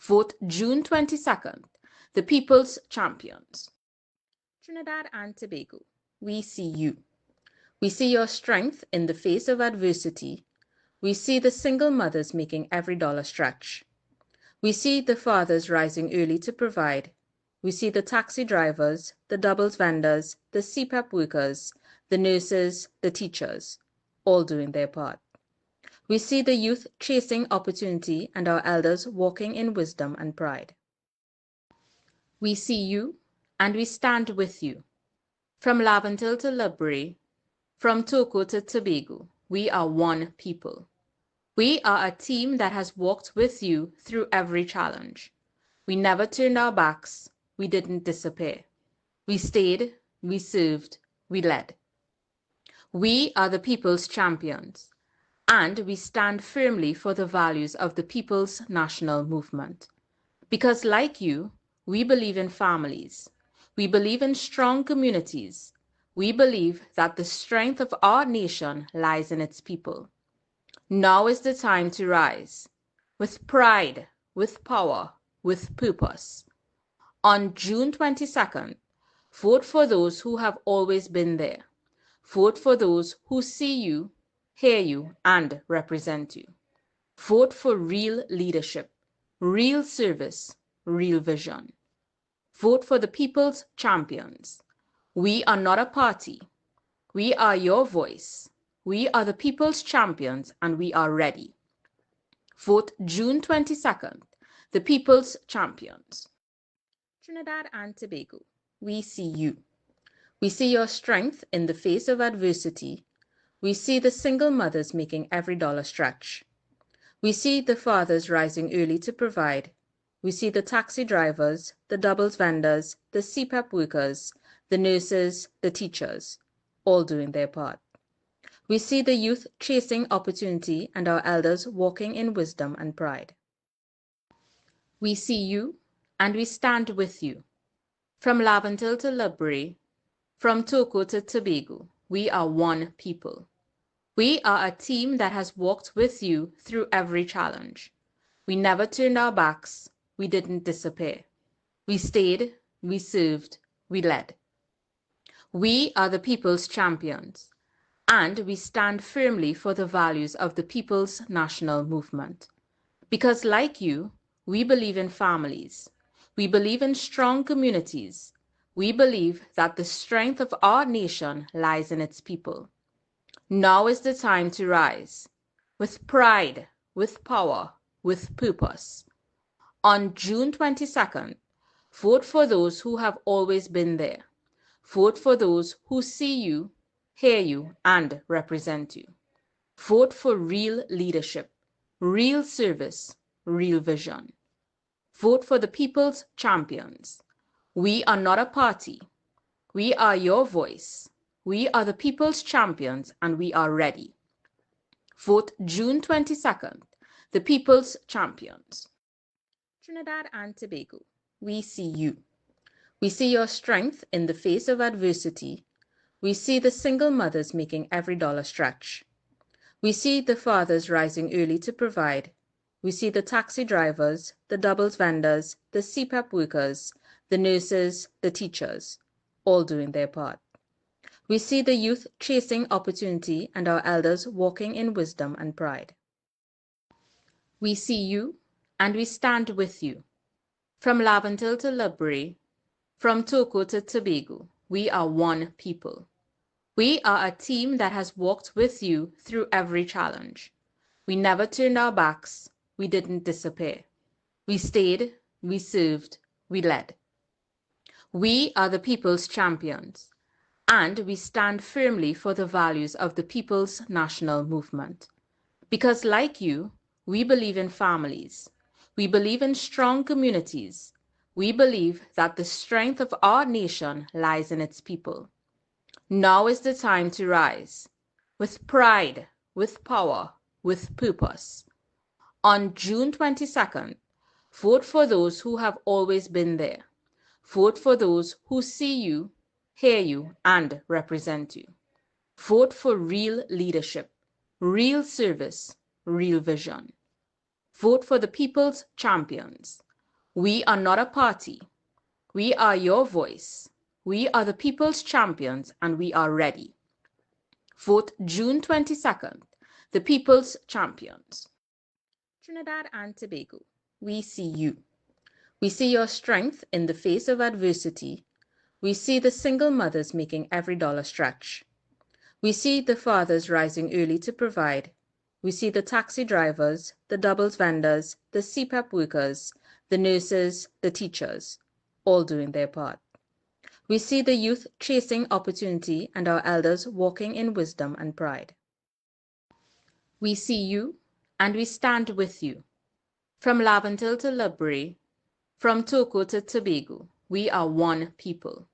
Vote June 22nd, the People's Champions. Trinidad and Tobago, we see you. We see your strength in the face of adversity. We see the single mothers making every dollar stretch. We see the fathers rising early to provide. We see the taxi drivers, the doubles vendors, the CPAP workers, the nurses, the teachers, all doing their part. We see the youth chasing opportunity and our elders walking in wisdom and pride. We see you and we stand with you. From Laventille to Ludbury, from Toco to Tobago, we are one people. We are a team that has walked with you through every challenge. We never turned our backs. We didn't disappear. We stayed, we served, we led. We are the people's champions, and we stand firmly for the values of the People's National Movement. Because like you, we believe in families. We believe in strong communities. We believe that the strength of our nation lies in its people. Now is the time to rise, with pride, with power, with purpose. On June 22nd, vote for those who have always been there. Vote for those who see you, hear you, and represent you. Vote for real leadership, real service, real vision. Vote for the people's champions. We are not a party. We are your voice. We are the people's champions, and we are ready. Vote June 22nd, the People's Champions. Trinidad and Tobago, we see you. We see your strength in the face of adversity. We see the single mothers making every dollar stretch. We see the fathers rising early to provide. We see the taxi drivers, the doubles vendors, the CPAP workers, the nurses, the teachers, all doing their part. We see the youth chasing opportunity and our elders walking in wisdom and pride. We see you and we stand with you. From Laventille to Ludbury, from Toco to Tobago, we are one people. We are a team that has walked with you through every challenge. We never turned our backs. We didn't disappear. We stayed, we served, we led. We are the people's champions, and we stand firmly for the values of the People's National Movement. Because like you, we believe in families. We believe in strong communities. We believe that the strength of our nation lies in its people. Now is the time to rise, with pride, with power, with purpose. On June 22nd, vote for those who have always been there. Vote for those who see you, hear you, and represent you. Vote for real leadership, real service, real vision. Vote for the people's champions. We are not a party. We are your voice. We are the people's champions, and we are ready. Vote June 22nd, the People's Champions. Trinidad and Tobago, we see you. We see your strength in the face of adversity. We see the single mothers making every dollar stretch. We see the fathers rising early to provide. We see the taxi drivers, the doubles vendors, the CPAP workers, the nurses, the teachers, all doing their part. We see the youth chasing opportunity and our elders walking in wisdom and pride. We see you and we stand with you. From Laventille to Ludbury, from Toco to Tobago, we are one people. We are a team that has walked with you through every challenge. We never turned our backs. We didn't disappear. We stayed, we served, we led. We are the people's champions, and we stand firmly for the values of the People's National Movement. Because like you, we believe in families. We believe in strong communities. We believe that the strength of our nation lies in its people. Now is the time to rise, with pride, with power, with purpose. On June 22nd, vote for those who have always been there. Vote for those who see you, hear you, and represent you. Vote for real leadership, real service, real vision. Vote for the people's champions. We are not a party. We are your voice. We are the people's champions, and we are ready. Vote June 22nd, the people's champions. Trinidad and Tobago, we see you. We see your strength in the face of adversity. We see the single mothers making every dollar stretch. We see the fathers rising early to provide. We see the taxi drivers, the doubles vendors, the CPAP workers, the nurses, the teachers, all doing their part. We see the youth chasing opportunity and our elders walking in wisdom and pride. We see you and we stand with you. From Laventille to Ludbury, from Toco to Tobago, we are one people.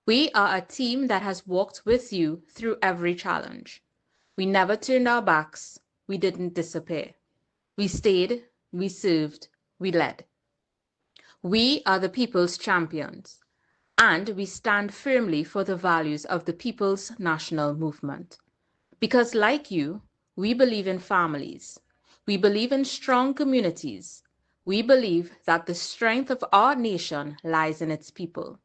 We are a team that has walked with you through every challenge. We never turned our backs. We didn't disappear. We stayed, we served, we led. We are the people's champions, and we stand firmly for the values of the People's National Movement. Because like you, we believe in families. We believe in strong communities. We believe that the strength of our nation lies in its people.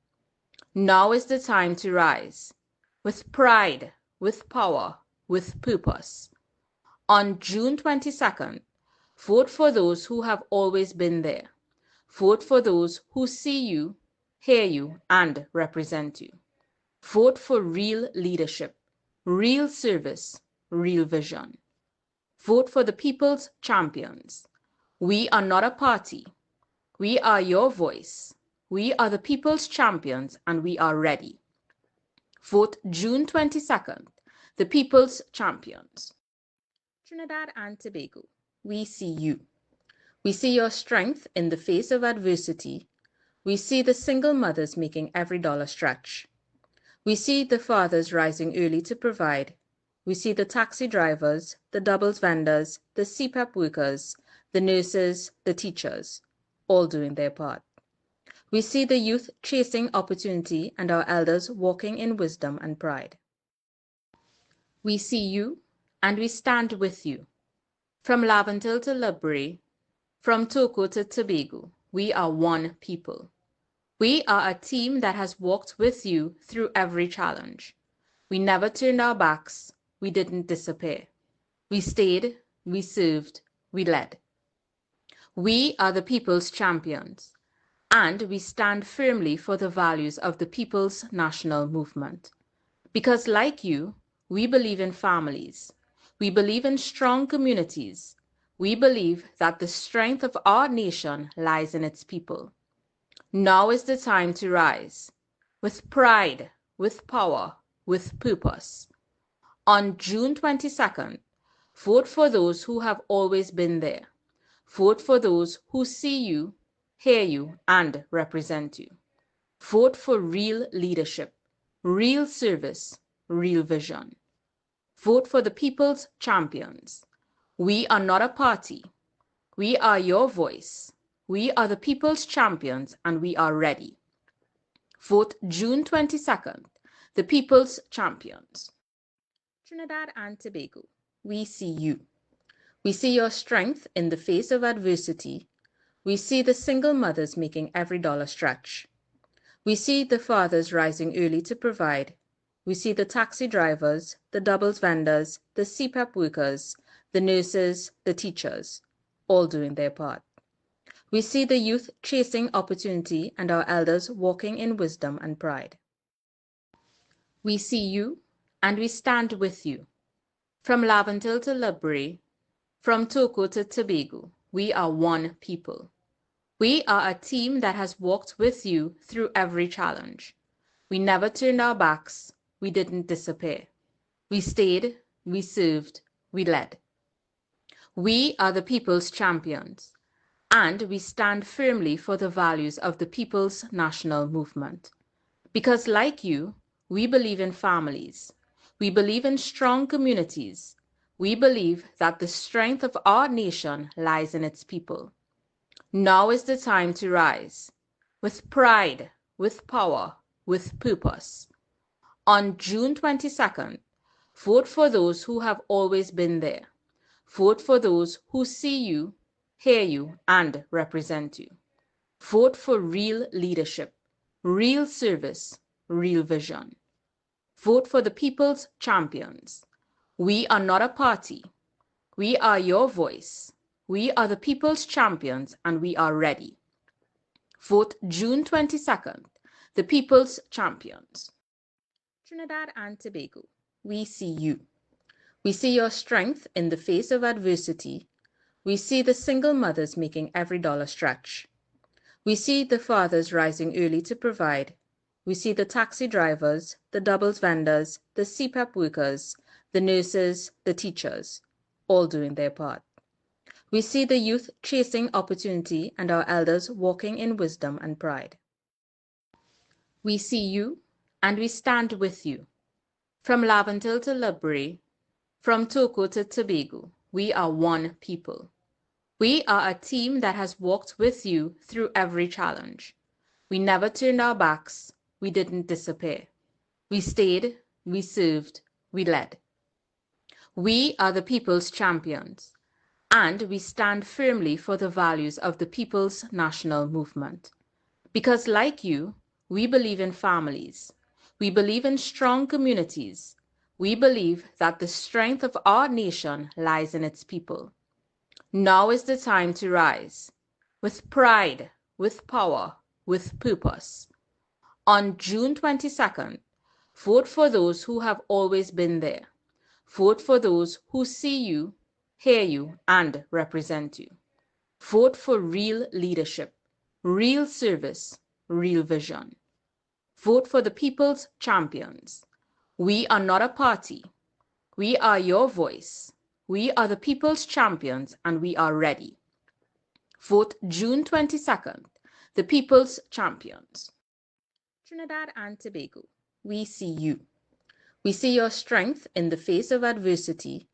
Now is the time to rise, with pride, with power, with purpose. On June 22nd, vote for those who have always been there. Vote for those who see you, hear you, and represent you. Vote for real leadership, real service, real vision. Vote for the people's champions. We are not a party. We are your voice. We are the people's champions, and we are ready. Vote June 22nd, the people's champions. Trinidad and Tobago, we see you. We see your strength in the face of adversity. We see the single mothers making every dollar stretch. We see the fathers rising early to provide. We see the taxi drivers, the doubles vendors, the CPAP workers, the nurses, the teachers, all doing their part. We see the youth chasing opportunity and our elders walking in wisdom and pride. We see you and we stand with you. From Laventille to Ludbury, from Toco to Tobago, we are one people. We are a team that has walked with you through every challenge. We never turned our backs. We didn't disappear. We stayed, we served, we led. We are the people's champions, and we stand firmly for the values of the People's National Movement. Because like you, we believe in families. We believe in strong communities. We believe that the strength of our nation lies in its people. Now is the time to rise, with pride, with power, with purpose. On June 22nd, vote for those who have always been there. Vote for those who see you, hear you, and represent you. Vote for real leadership, real service, real vision. Vote for the people's champions. We are not a party. We are your voice. We are the people's champions, and we are ready. Vote June 22nd, the people's champions. Trinidad and Tobago, we see you. We see your strength in the face of adversity. We see the single mothers making every dollar stretch. We see the fathers rising early to provide. We see the taxi drivers, the doubles vendors, the CPAP workers, the nurses, the teachers, all doing their part. We see the youth chasing opportunity and our elders walking in wisdom and pride. We see you and we stand with you. From Laventille to Ludbury, from Toco to Tobago, we are one people. We are a team that has walked with you through every challenge. We never turned our backs. We didn't disappear. We stayed, we served, we led. We are the people's champions, and we stand firmly for the values of the People's National Movement. Because like you, we believe in families. We believe in strong communities. We believe that the strength of our nation lies in its people. Now is the time to rise, with pride, with power, with purpose. On June 22nd, vote for those who have always been there. Vote for those who see you, hear you, and represent you. Vote for real leadership, real service, real vision. Vote for the people's champions. We are not a party. We are your voice. We are the people's champions and we are ready. Vote June 22nd, the people's champions. Trinidad and Tobago, we see you. We see your strength in the face of adversity. We see the single mothers making every dollar stretch. We see the fathers rising early to provide. We see the taxi drivers, the doubles vendors, the CPAP workers, the nurses, the teachers, all doing their part. We see the youth chasing opportunity and our elders walking in wisdom and pride. We see you and we stand with you. From Laventille to Ludbury, from Toco to Tobago, we are one people. We are a team that has walked with you through every challenge. We never turned our backs. We didn't disappear. We stayed, we served, we led. We are the people's champions, and we stand firmly for the values of the People's National Movement. Because like you, we believe in families. We believe in strong communities. We believe that the strength of our nation lies in its people. Now is the time to rise, with pride, with power, with purpose. On June 22nd, vote for those who have always been there. Vote for those who see you, hear you, and represent you. Vote for real leadership, real service, real vision. Vote for the people's champions. We are not a party. We are your voice. We are the people's champions and we are ready. Vote June 22nd, the people's champions. Trinidad and Tobago, we see you. We see your strength in the face of adversity.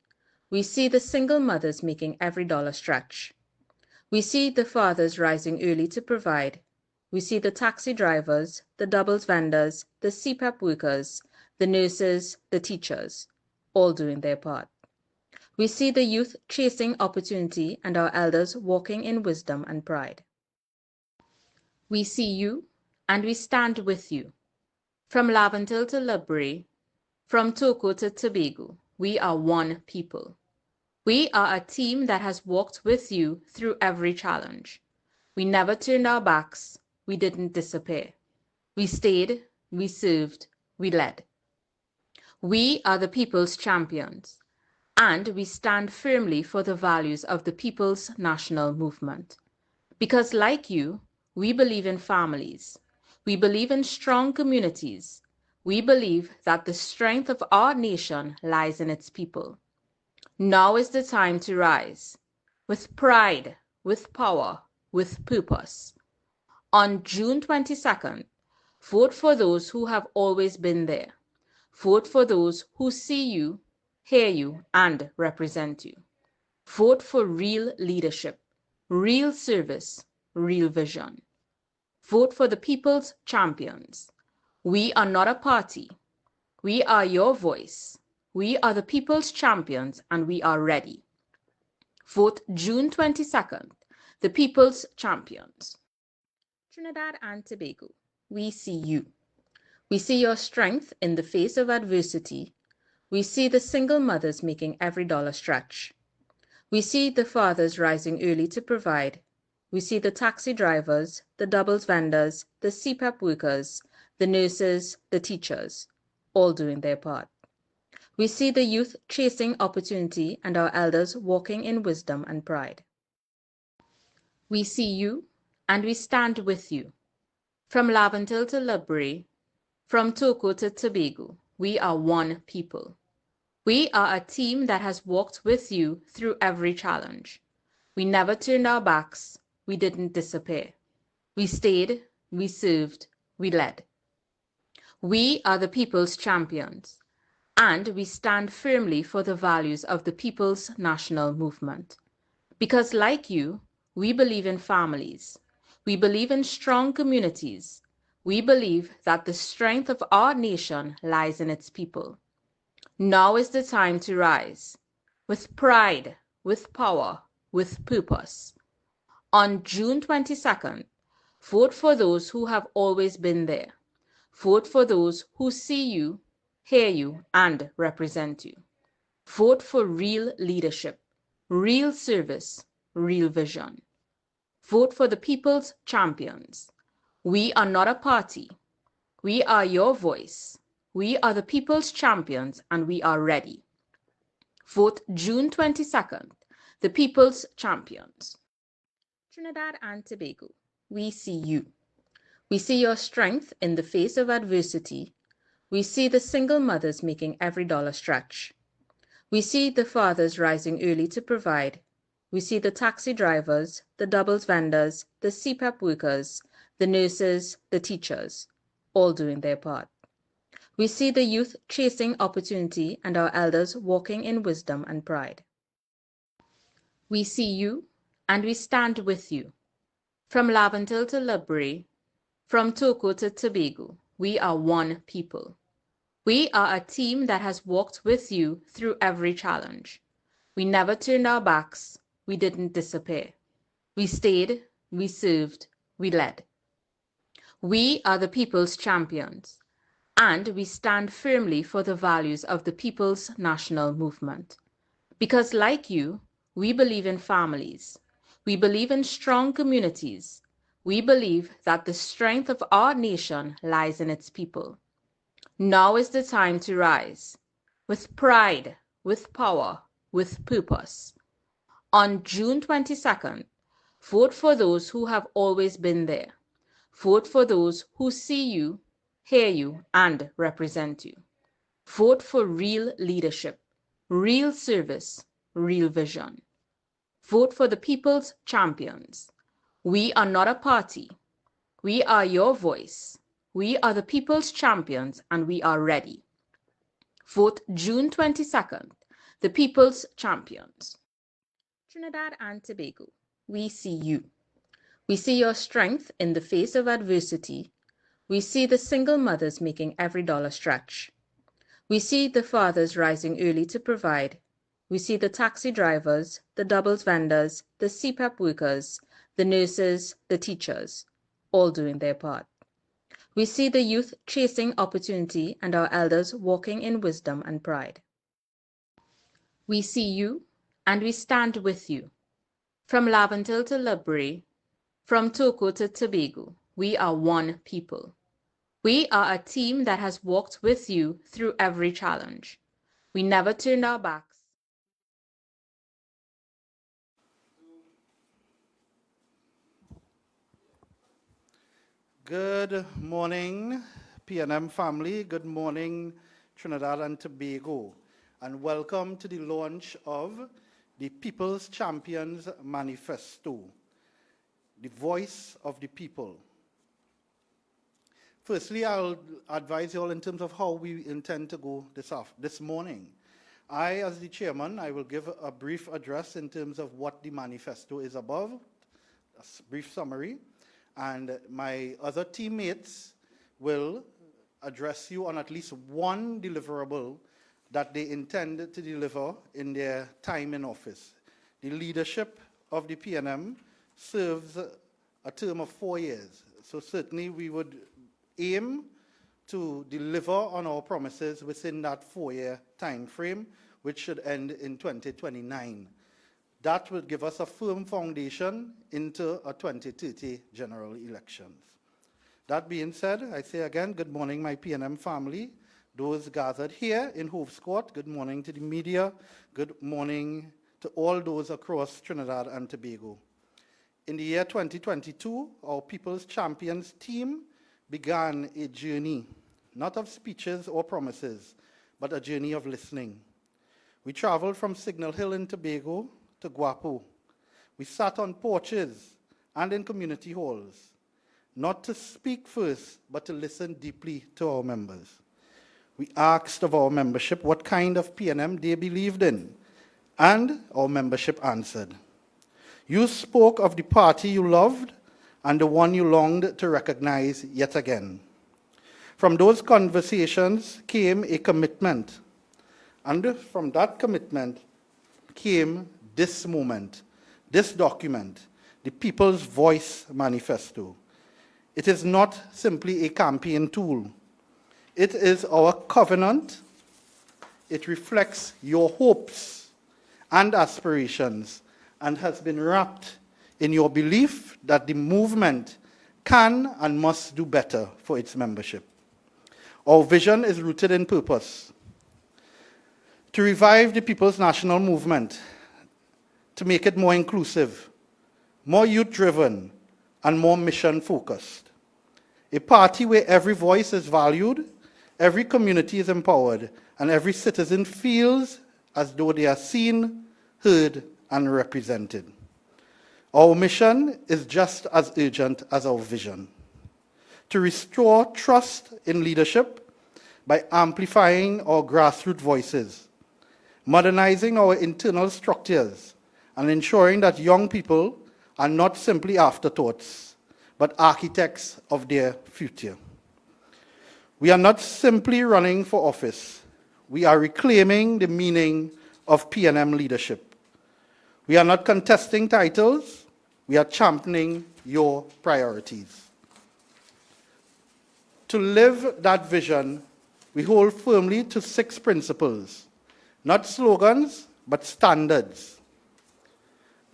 We see the single mothers making every dollar stretch. We see the fathers rising early to provide. We see the taxi drivers, the doubles vendors, the CPAP workers, the nurses, the teachers, all doing their part. We see the youth chasing opportunity and our elders walking in wisdom and pride. We see you and we stand with you. From Laventille to Ludbury, from Toco to Tobago, we are one people. We are a team that has walked with you through every challenge. We never turned our backs. We didn't disappear. We stayed, we served, we led. We are the people's champions, and we stand firmly for the values of the People's National Movement. Because like you, we believe in families. We believe in strong communities. We believe that the strength of our nation lies in its people. Now is the time to rise, with pride, with power, with purpose. On June 22nd, vote for those who have always been there. Vote for those who see you, hear you, and represent you. Vote for real leadership, real service, real vision. Vote for the people's champions. We are not a party. We are your voice. We are the people's champions and we are ready. Vote June 22nd, the people's champions. Trinidad and Tobago, we see you. We see your strength in the face of adversity. We see the single mothers making every dollar stretch. We see the fathers rising early to provide. We see the taxi drivers, the doubles vendors, the CPAP workers, the nurses, the teachers, all doing their part. We see the youth chasing opportunity and our elders walking in wisdom and pride. We see you and we stand with you. From Laventille to Ludbury, from Toco to Tobago, we are one people. We are a team that has walked with you through every challenge. We never turned our backs. We didn't disappear. We stayed, we served, we led. We are the people's champions, and we stand firmly for the values of the People's National Movement. Because like you, we believe in families. We believe in strong communities. We believe that the strength of our nation lies in its people. Now is the time to rise, with pride, with power, with purpose. On June 22nd, Vote for those who have always been there. Vote for those who see you, hear you, and represent you. Vote for real leadership, real service, real vision. Vote for the people's champions. We are not a party. We are your voice. We are the people's champions, and we are ready. Vote June 22nd, the people's champions. Trinidad and Tobago, we see you. We see your strength in the face of adversity. We see the single mothers making every dollar stretch. We see the fathers rising early to provide. We see the taxi drivers, the doubles vendors, the CPAP workers, the nurses, the teachers, all doing their part. We see the youth chasing opportunity and our elders walking in wisdom and pride. We see you and we stand with you. From Laventille to Ludbury, from Toco to Tobago, we are one people. We are a team that has walked with you through every challenge. We never turned our backs. We didn't disappear. We stayed, we served, we led. We are the people's champions, and we stand firmly for the values of the People's National Movement. Because like you, we believe in families. We believe in strong communities. We believe that the strength of our nation lies in its people. Now is the time to rise, with pride, with power, with purpose. On June 22nd, vote for those who have always been there. Vote for those who see you, hear you, and represent you. Vote for real leadership, real service, real vision. Vote for the people's champions. We are not a party. We are your voice. We are the people's champions, and we are ready. Vote June 22nd, the people's champions. Trinidad and Tobago, we see you. We see your strength in the face of adversity. We see the single mothers making every dollar stretch. We see the fathers rising early to provide. We see the taxi drivers, the doubles vendors, the CPAP workers, the nurses, the teachers, all doing their part. We see the youth chasing opportunity and our elders walking in wisdom and pride. We see you and we stand with you. From Laventille to Ludbury, from Toco to Tobago, we are one people. We are a team that has walked with you through every challenge. We never turned our backs. Good morning, PNM family. Good morning, Trinidad and Tobago. And welcome to the launch of the People's Champions Manifesto, the voice of the people. Firstly, I'll advise you all in terms of how we intend to go this morning. I, as the chairman, I will give a brief address in terms of what the manifesto is about, a brief summary. And my other teammates will address you on at least one deliverable that they intend to deliver in their time in office. The leadership of the PNM serves a term of 4 years. So certainly we would aim to deliver on our promises within that 4-year time frame, which should end in 2029. That will give us a firm foundation into a 2030 general elections. That being said, I say again, good morning, my PNM family. Those gathered here in Hoves Court, good morning to the media. Good morning to all those across Trinidad and Tobago. In the year 2022, our People's Champions team began a journey, not of speeches or promises, but a journey of listening. We traveled from Signal Hill in Tobago to Guapo. We sat on porches and in community halls, not to speak first, but to listen deeply to our members. We asked of our membership what kind of PNM they believed in, and our membership answered. You spoke of the party you loved and the one you longed to recognize yet again. From those conversations came a commitment, and from that commitment came this moment, this document, the People's Voice Manifesto. It is not simply a campaign tool. It is our covenant. It reflects your hopes and aspirations and has been wrapped in your belief that the movement can and must do better for its membership. Our vision is rooted in purpose. To revive the People's National Movement, to make it more inclusive, more youth-driven, and more mission-focused. A party where every voice is valued, every community is empowered, and every citizen feels as though they are seen, heard, and represented. Our mission is just as urgent as our vision. To restore trust in leadership by amplifying our grassroots voices, modernizing our internal structures, and ensuring that young people are not simply afterthoughts, but architects of their future. We are not simply running for office. We are reclaiming the meaning of PNM leadership. We are not contesting titles. We are championing your priorities. To live that vision, we hold firmly to 6 principles, not slogans, but standards.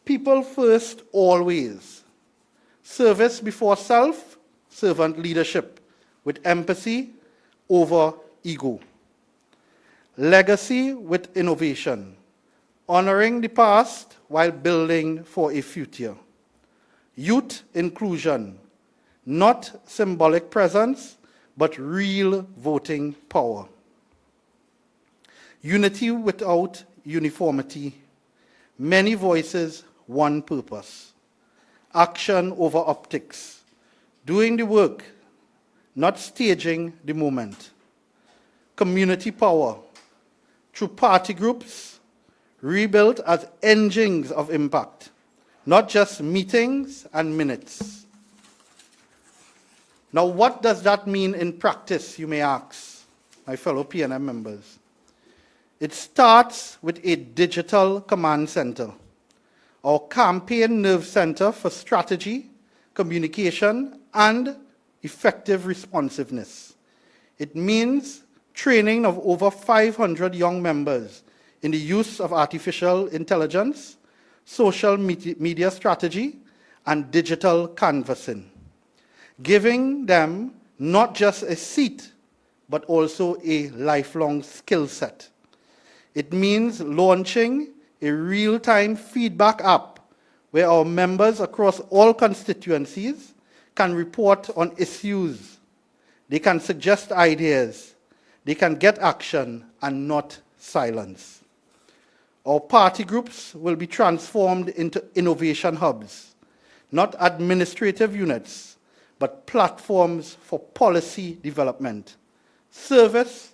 People first always. Service before self, servant leadership with empathy over ego. Legacy with innovation, honoring the past while building for a future. Youth inclusion, not symbolic presence, but real voting power. Unity without uniformity. Many voices, one purpose. Action over optics. Doing the work, not staging the moment. Community power. Through party groups, rebuilt as engines of impact, not just meetings and minutes. Now, what does that mean in practice, you may ask, my fellow PNM members? It starts with a digital command center, our campaign nerve center for strategy, communication, and effective responsiveness. It means training of over 500 young members in the use of artificial intelligence, social media strategy, and digital canvassing, giving them not just a seat, but also a lifelong skill set. It means launching a real-time feedback app where our members across all constituencies can report on issues. They can suggest ideas. They can get action and not silence. Our party groups will be transformed into innovation hubs, not administrative units, but platforms for policy development, service,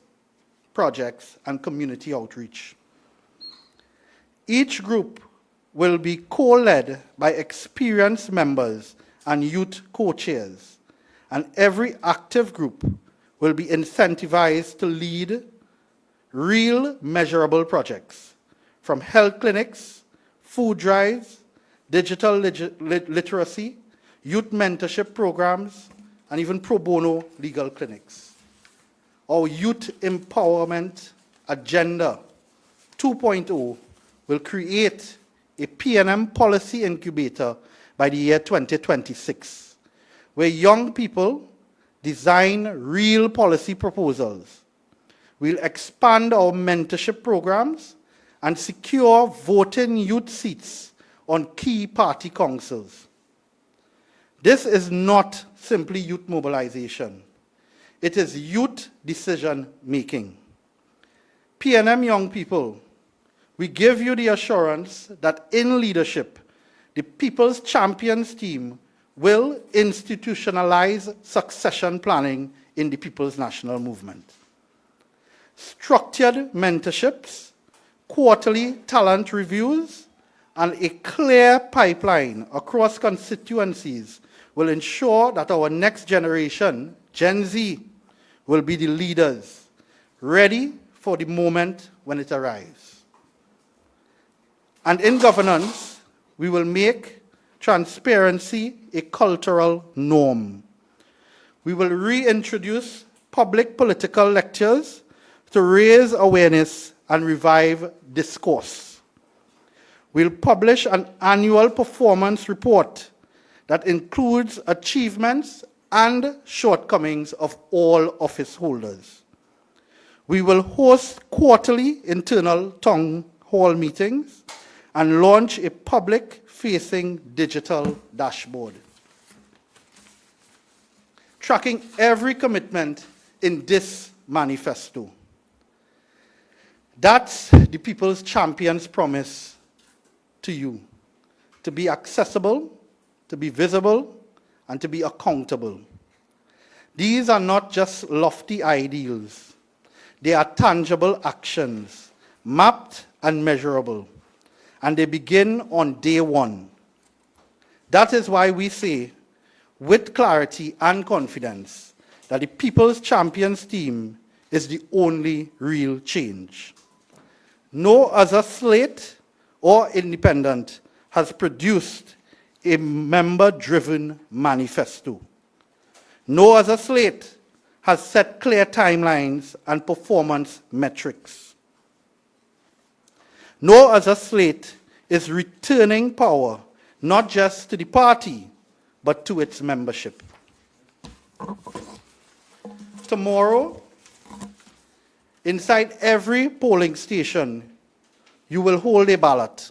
projects, and community outreach. Each group will be co-led by experienced members and youth co-chairs, and every active group will be incentivized to lead real measurable projects, from health clinics, food drives, digital literacy, youth mentorship programs, and even pro bono legal clinics. Our Youth Empowerment Agenda 2.0 will create a PNM policy incubator by the year 2026, where young people design real policy proposals. We'll expand our mentorship programs and secure voting youth seats on key party councils. This is not simply youth mobilization. It is youth decision-making. PNM young people, we give you the assurance that in leadership, the People's Champions team will institutionalize succession planning in the People's National Movement. Structured mentorships, quarterly talent reviews, and a clear pipeline across constituencies will ensure that our next generation, Gen Z, will be the leaders, ready for the moment when it arrives. And in governance, we will make transparency a cultural norm. We will reintroduce public political lectures to raise awareness and revive discourse. We'll publish an annual performance report that includes achievements and shortcomings of all office holders. We will host quarterly internal town hall meetings and launch a public-facing digital dashboard, tracking every commitment in this manifesto. That's the People's Champion's promise to you, to be accessible, to be visible, and to be accountable. These are not just lofty ideals. They are tangible actions, mapped and measurable, and they begin on day one. That is why we say, with clarity and confidence, that the People's Champions team is the only real change. No other slate or independent has produced a member-driven manifesto. No other slate has set clear timelines and performance metrics. No other slate is returning power, not just to the party, but to its membership. Tomorrow, inside every polling station, you will hold a ballot,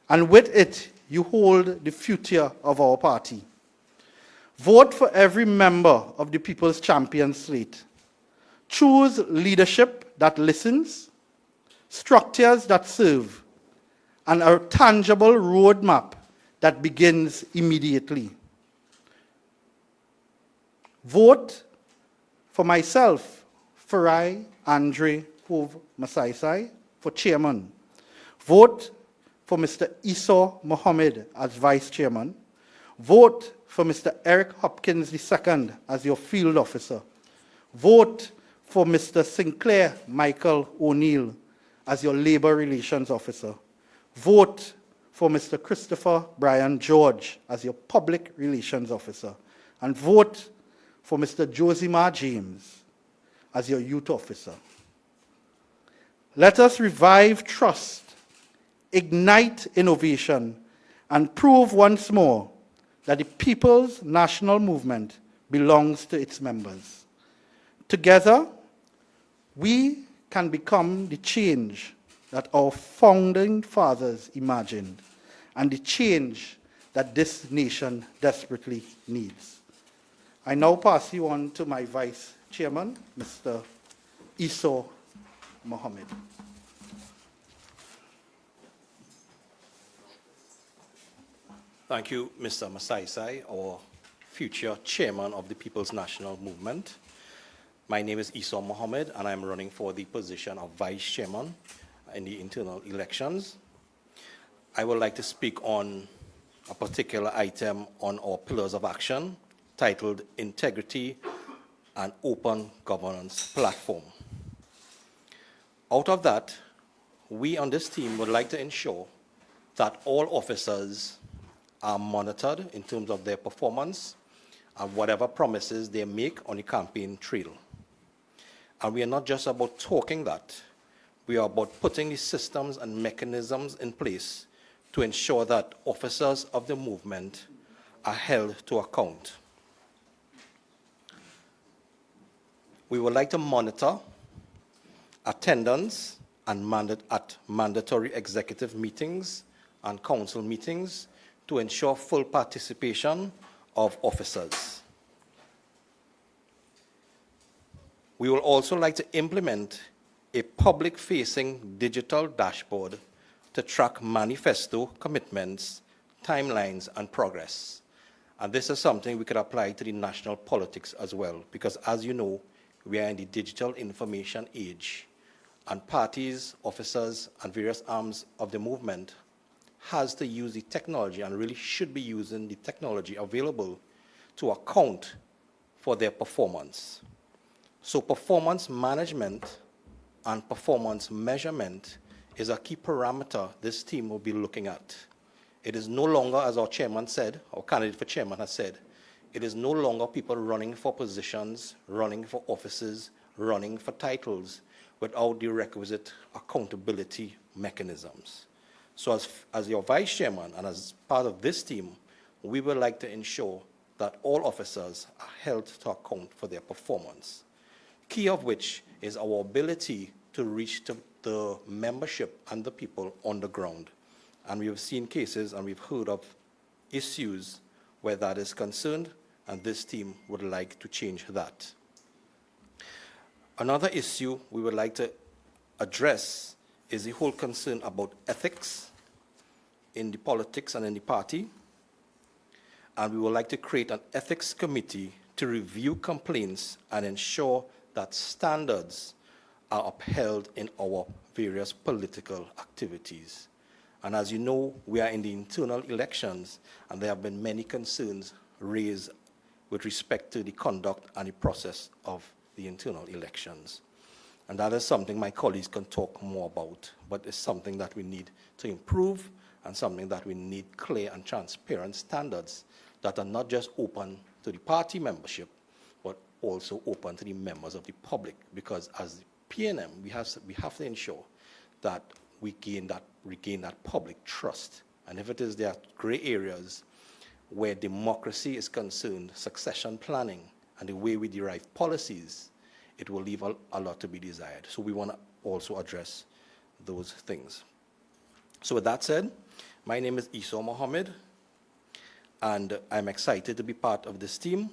and with it, you hold the future of our party. Vote for every member of the People's Champion slate. Choose leadership that listens, structures that serve, and a tangible roadmap that begins immediately. Vote for myself, Farai Andre Hove Masaisai, for chairman. Vote for Mr. Esau Mohammed as vice chairman. Vote for Mr. Eric Hopkins II as your field officer. Vote for Mr. Sinclair Michael O'Neill as your labor relations officer. Vote for Mr. Christopher Brian George as your public relations officer. And vote for Mr. Josimar James as your youth officer. Let us revive trust, ignite innovation, and prove once more that the People's National Movement belongs to its members. Together, we can become the change that our founding fathers imagined, and the change that this nation desperately needs. I now pass you on to my Vice Chairman, Mr. Esau Mohammed. Thank you, Mr. Masaisai, our future chairman of the People's National Movement. My name is Esau Mohammed, and I'm running for the position of vice chairman in the internal elections. I would like to speak on a particular item on our pillars of action titled Integrity and Open Governance Platform. Out of that, we on this team would like to ensure that all officers are monitored in terms of their performance and whatever promises they make on the campaign trail. And we are not just about talking that, we are about putting the systems and mechanisms in place to ensure that officers of the movement are held to account. We would like to monitor attendance and at mandatory executive meetings and council meetings to ensure full participation of officers. We will also like to implement a public-facing digital dashboard to track manifesto commitments, timelines, and progress. And this is something we could apply to the national politics as well, because as you know, we are in the digital information age, and parties, officers, and various arms of the movement has to use the technology and really should be using the technology available to account for their performance. So performance management and performance measurement is a key parameter this team will be looking at. It is no longer, as our chairman said, our candidate for chairman has said, It is no longer people running for positions, running for offices, running for titles without the requisite accountability mechanisms. So as your vice chairman and as part of this team, we would like to ensure that all officers are held to account for their performance. Key of which is our ability to reach the membership and the people on the ground. And we have seen cases and we've heard of issues where that is concerned, and this team would like to change that. Another issue we would like to address is the whole concern about ethics in the politics and in the party. And we would like to create an ethics committee to review complaints and ensure that standards are upheld in our various political activities. And as you know, we are in the internal elections, and there have been many concerns raised with respect to the conduct and the process of the internal elections. And that is something my colleagues can talk more about, but it's something that we need to improve and something that we need clear and transparent standards that are not just open to the party membership, but also open to the members of the public. Because as the PNM, we have to ensure that we regain that public trust. And if it is there are gray areas where democracy is concerned, succession planning, and the way we derive policies, it will leave a lot to be desired. So we want to also address those things. So with that said, my name is Esau Mohammed, and I'm excited to be part of this team.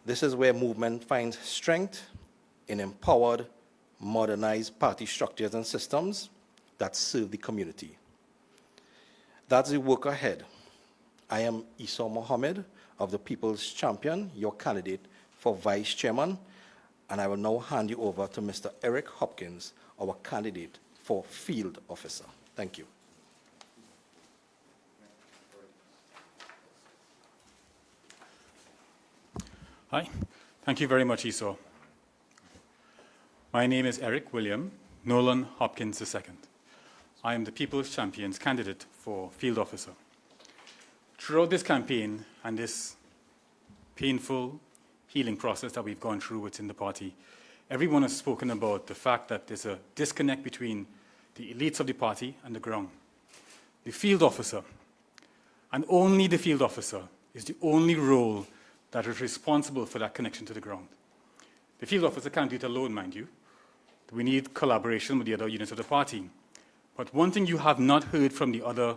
This is where movement finds strength in empowered, modernized party structures and systems that serve the community. That's the work ahead. I am Esau Mohammed of the People's Champion, your candidate for Vice Chairman, and I will now hand you over to Mr. Eric Hopkins, our candidate for Field Officer. Thank you. Hi, thank you very much, Esau. My name is Eric William Nolan Hopkins II. I am the People's Champion's candidate for Field Officer. Throughout this campaign and this painful healing process that we've gone through within the party, everyone has spoken about the fact that there's a disconnect between the elites of the party and the ground. The field officer, and only the field officer, is the only role that is responsible for that connection to the ground. The field officer can't do it alone, mind you. We need collaboration with the other units of the party. But one thing you have not heard from the other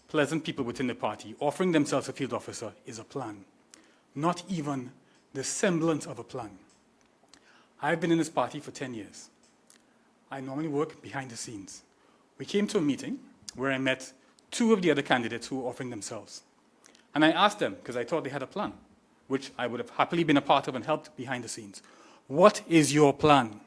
pleasant people within the party offering themselves a field officer is a plan. Not even the semblance of a plan. I've been in this party for 10 years. I normally work behind the scenes. We came to a meeting where I met two of the other candidates who were offering themselves. And I asked them, because I thought they had a plan, which I would have happily been a part of and helped behind the scenes. What is your plan?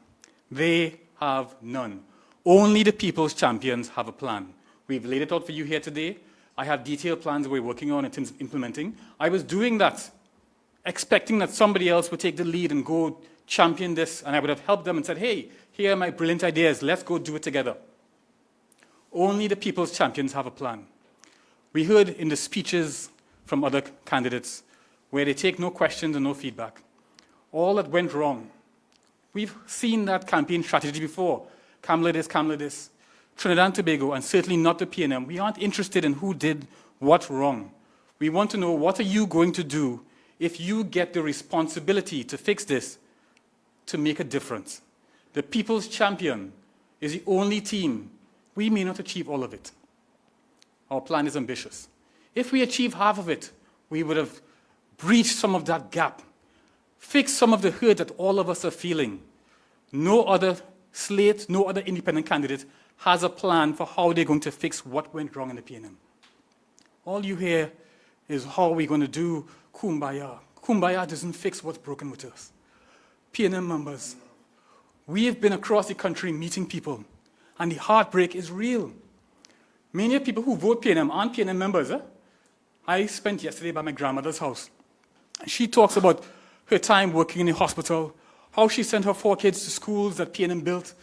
They have none. Only the People's Champions have a plan. We've laid it out for you here today. I have detailed plans we're working on and implementing. I was doing that, expecting that somebody else would take the lead and go champion this, and I would have helped them and said, hey, here are my brilliant ideas, let's go do it together. Only the People's Champions have a plan. We heard in the speeches from other candidates where they take no questions and no feedback. All that went wrong. We've seen that campaign strategy before. Kamla this. Trinidad and Tobago, and certainly not the PNM. We aren't interested in who did what wrong. We want to know, what are you going to do if you get the responsibility to fix this, to make a difference? The People's Champion is the only team. We may not achieve all of it. Our plan is ambitious. If we achieve half of it, we would have breached some of that gap, fixed some of the hurt that all of us are feeling. No other slate, no other independent candidate has a plan for how they're going to fix what went wrong in the PNM. All you hear is how we're going to do kumbaya. Kumbaya doesn't fix what's broken with us. PNM members, we have been across the country meeting people, and the heartbreak is real. Many of the people who vote PNM aren't PNM members. I spent yesterday by my grandmother's house. And she talks about her time working in the hospital, how she sent her 4 kids to schools that PNM built,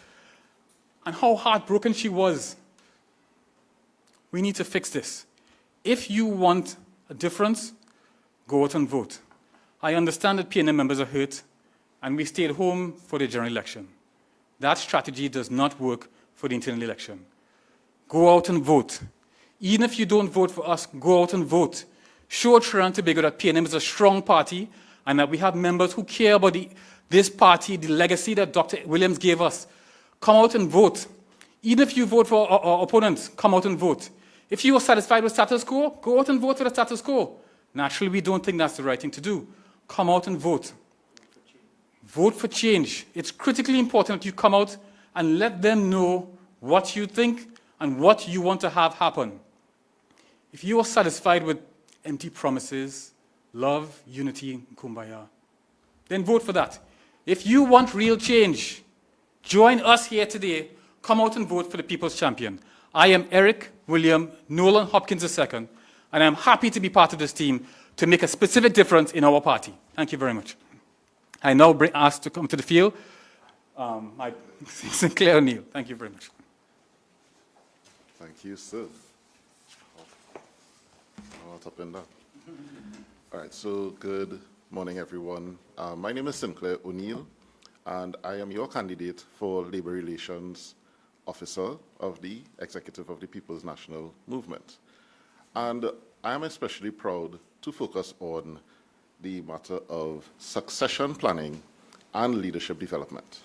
and how heartbroken she was. We need to fix this. If you want a difference, go out and vote. I understand that PNM members are hurt, and we stayed home for the general election. That strategy does not work for the internal election. Go out and vote. Even if you don't vote for us, go out and vote. Show Trinidad and Tobago that PNM is a strong party and that we have members who care about this party, the legacy that Dr. Williams gave us. Come out and vote. Even if you vote for our opponents, come out and vote. If you are satisfied with status quo, go out and vote for the status quo. Naturally, we don't think that's the right thing to do. Come out and vote. Vote for change. It's critically important that you come out and let them know what you think and what you want to have happen. If you are satisfied with empty promises, love, unity, kumbaya, then vote for that. If you want real change, join us here today. Come out and vote for the People's Champion. I am Eric William Nolan Hopkins II, and I'm happy to be part of this team to make a specific difference in our party. Thank you very much. I now ask to come to the field, Sinclair O'Neill. Thank you very much. Thank you, sir. Up and down. All right, so good morning, everyone. My name is Sinclair O'Neill, and I am your candidate for Labor Relations Officer of the Executive of the People's National Movement. And I am especially proud to focus on the matter of succession planning and leadership development.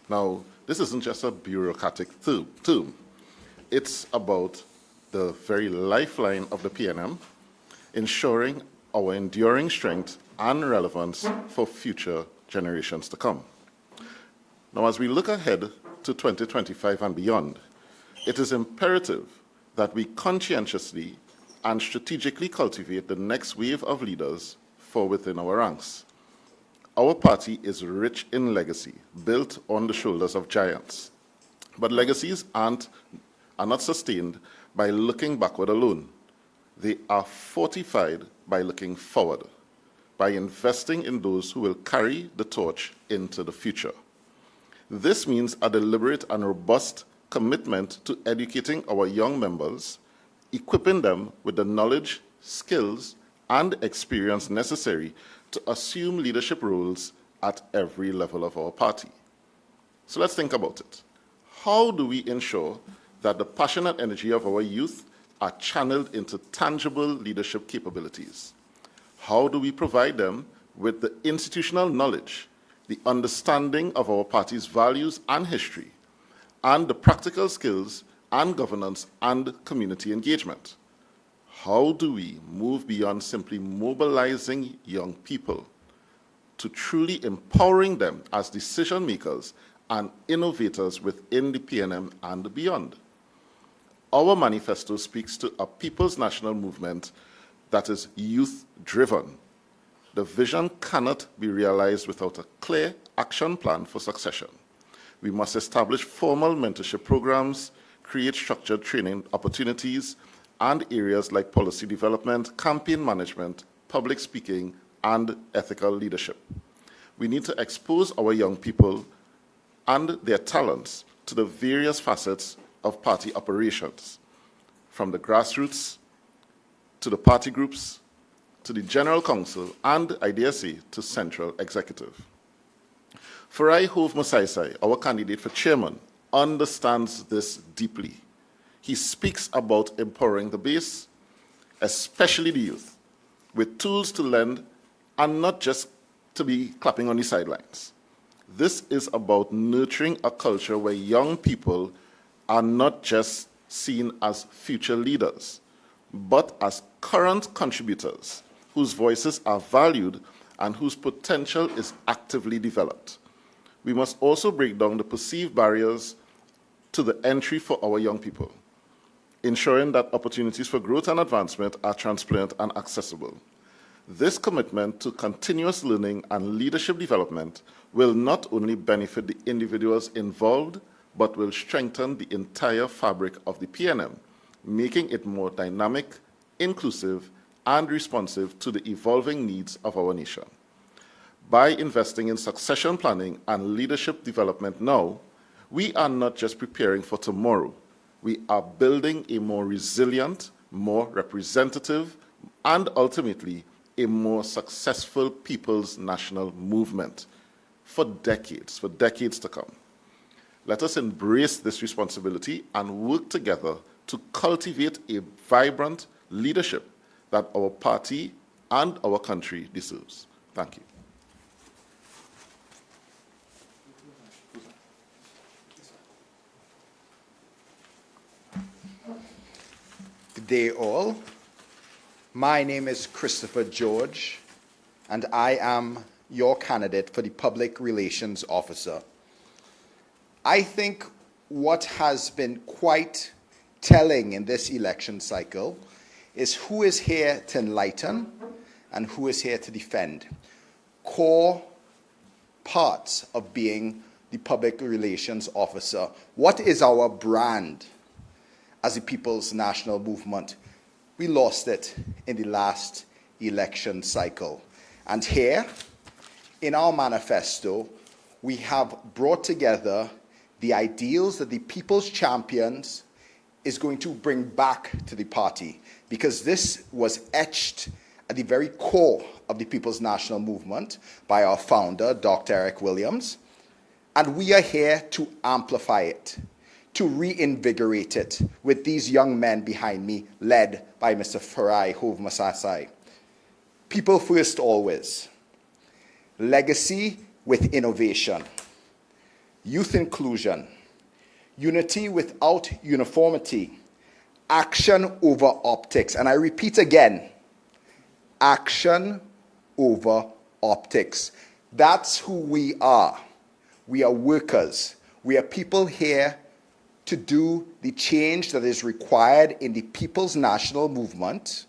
Now, this isn't just a bureaucratic term. It's about the very lifeline of the PNM, ensuring our enduring strength and relevance for future generations to come. Now, as we look ahead to 2025 and beyond, it is imperative that we conscientiously and strategically cultivate the next wave of leaders for within our ranks. Our party is rich in legacy, built on the shoulders of giants. But legacies are not sustained by looking backward alone. They are fortified by looking forward, by investing in those who will carry the torch into the future. This means a deliberate and robust commitment to educating our young members, equipping them with the knowledge, skills, and experience necessary to assume leadership roles at every level of our party. So let's think about it. How do we ensure that the passion and energy of our youth are channeled into tangible leadership capabilities? How do we provide them with the institutional knowledge, the understanding of our party's values and history, and the practical skills and governance and community engagement? How do we move beyond simply mobilizing young people to truly empowering them as decision makers and innovators within the PNM and beyond? Our manifesto speaks to a people's national movement that is youth-driven. The vision cannot be realized without a clear action plan for succession. We must establish formal mentorship programs, create structured training opportunities, and areas like policy development, campaign management, public speaking, and ethical leadership. We need to expose our young people and their talents to the various facets of party operations, from the grassroots to the party groups, to the General Council, and, I dare say, to Central Executive. Farai Hove Musaisai, our candidate for chairman, understands this deeply. He speaks about empowering the base, especially the youth, with tools to lend and not just to be clapping on the sidelines. This is about nurturing a culture where young people are not just seen as future leaders, but as current contributors whose voices are valued and whose potential is actively developed. We must also break down the perceived barriers to the entry for our young people, ensuring that opportunities for growth and advancement are transparent and accessible. This commitment to continuous learning and leadership development will not only benefit the individuals involved, but will strengthen the entire fabric of the PNM, making it more dynamic, inclusive, and responsive to the evolving needs of our nation. By investing in succession planning and leadership development now, we are not just preparing for tomorrow, we are building a more resilient, more representative, and ultimately a more successful people's national movement for decades to come. Let us embrace this responsibility and work together to cultivate a vibrant leadership that our party and our country deserves. Thank you. Good day all. My name is Christopher George, and I am your candidate for the Public Relations Officer. I think what has been quite telling in this election cycle is who is here to enlighten and who is here to defend. Core parts of being the Public Relations Officer. What is our brand as the People's National Movement? We lost it in the last election cycle. And here, in our manifesto, we have brought together the ideals that the People's Champions is going to bring back to the party, because this was etched at the very core of the People's National Movement by our founder, Dr. Eric Williams, and we are here to amplify it, to reinvigorate it with these young men behind me, led by Mr. Farai Hove Masasai. People first always. Legacy with innovation. Youth inclusion. Unity without uniformity. Action over optics. And I repeat again, action over optics. That's who we are. We are workers. We are people here to do the change that is required in the People's National Movement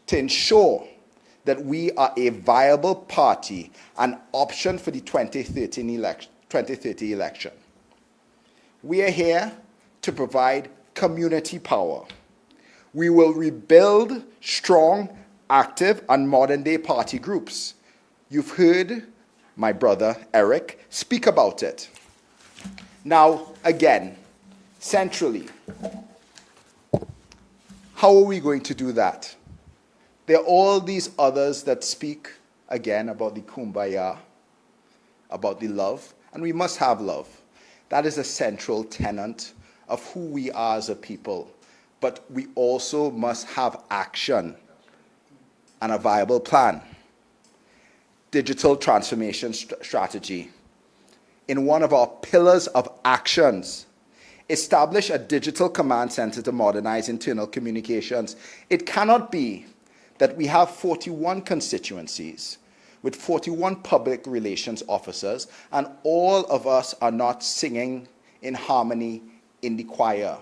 to ensure that we are a viable party, an option for the 2030 election. We are here to provide community power. We will rebuild strong, active, and modern-day party groups. You've heard my brother, Eric, speak about it. Now, again, centrally, how are we going to do that? There are all these others that speak, again, about the kumbaya, about the love, and we must have love. That is a central tenet of who we are as a people. But we also must have action and a viable plan. Digital transformation strategy. In one of our pillars of actions, establish a digital command center to modernize internal communications. It cannot be that we have 41 constituencies with 41 public relations officers, and all of us are not singing in harmony in the choir.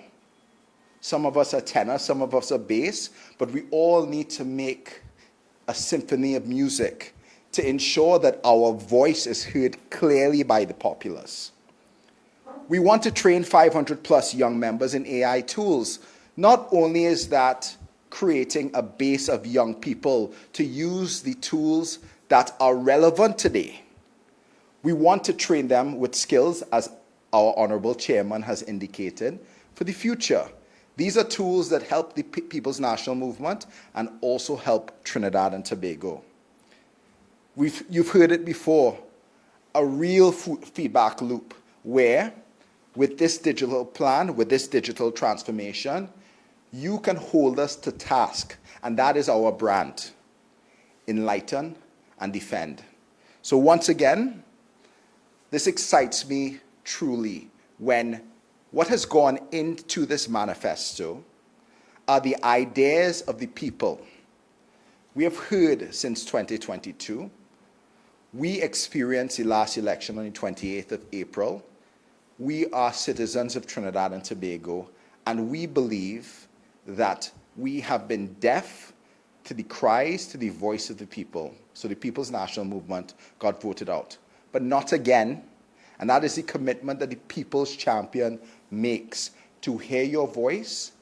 Some of us are tenor, some of us are bass, but we all need to make a symphony of music to ensure that our voice is heard clearly by the populace. We want to train 500 plus young members in AI tools. Not only is that creating a base of young people to use the tools that are relevant today, we want to train them with skills, as our Honorable Chairman has indicated, for the future. These are tools that help the People's National Movement and also help Trinidad and Tobago. You've heard it before, a real feedback loop where, with this digital plan, with this digital transformation, you can hold us to task, and that is our brand. Enlighten and defend. So once again, this excites me truly when what has gone into this manifesto are the ideas of the people. We have heard since 2022. We experienced the last election on the 28th of April. We are citizens of Trinidad and Tobago, and we believe that we have been deaf to the cries, to the voice of the people. So the People's National Movement got voted out. But not again. And that is the commitment that the People's Champion makes, to hear your voice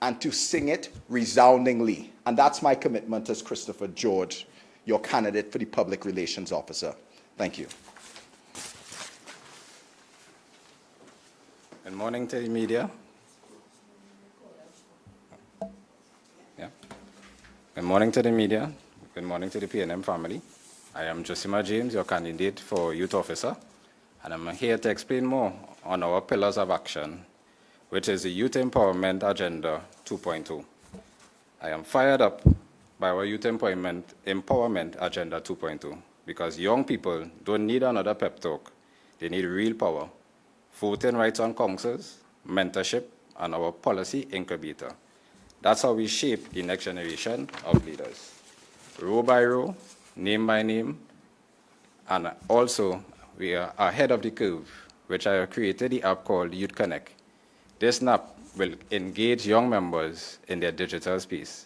and to sing it resoundingly. And that's my commitment as Christopher George, your candidate for the Public Relations Officer. Thank you. Good morning to the media. Yeah. Good morning to the media. Good morning to the PNM family. I am Josima James, your candidate for youth officer, and I'm here to explain more on our pillars of action, which is the Youth Empowerment Agenda 2.0. I am fired up by our Youth Empowerment Agenda 2.0 because young people don't need another pep talk. They need real power, voting rights on councils, mentorship, and our policy incubator. That's how we shape the next generation of leaders. Row by row, name by name, and also we are ahead of the curve, which I have created the app called Youth Connect. This app will engage young members in their digital space.